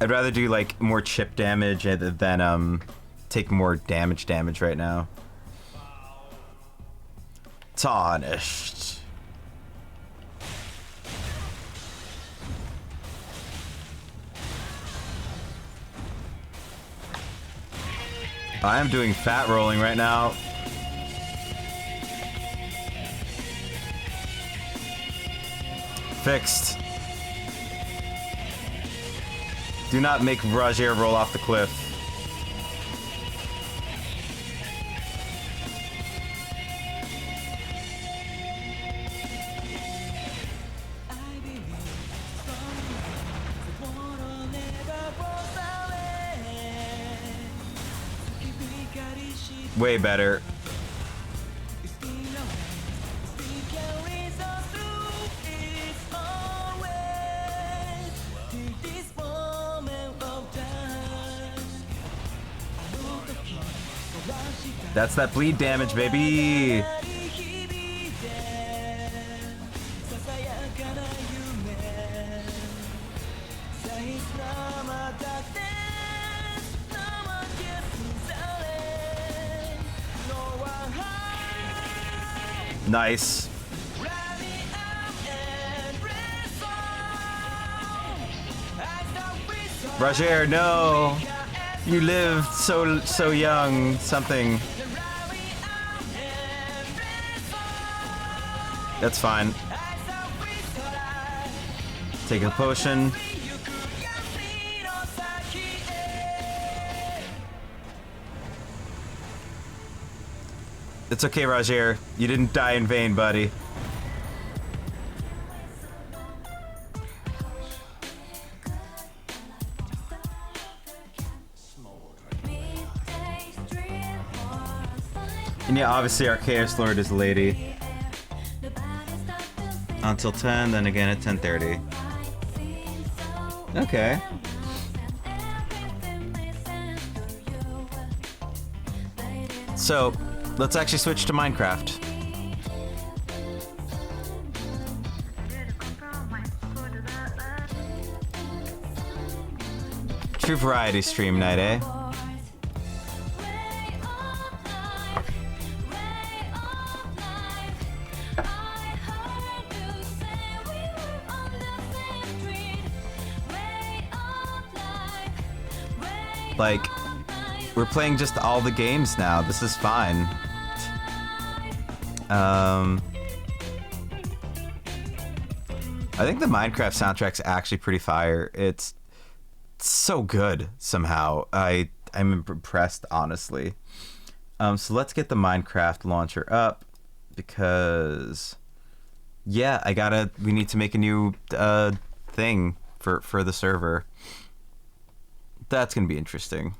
I'd rather do, like, more chip damage than, take more damage right now. Tarnished. I am doing fat rolling right now. Fixed. Do not make Roger roll off the cliff. Way better. That's that bleed damage, baby. Nice. Roger, no. You lived so young. Something. That's fine. Take a potion. It's okay, Roger. You didn't die in vain, buddy. And yeah, obviously our Chaos Lord is Lady. Until 10, then again at 10:30. Okay. So, let's actually switch to Minecraft. True variety stream night, eh? Like, we're playing just all the games now. This is fine. I think the Minecraft soundtrack's actually pretty fire. It's so good somehow. I'm impressed, honestly. So let's get the Minecraft launcher up because, yeah, we need to make a new thing for the server. That's gonna be interesting.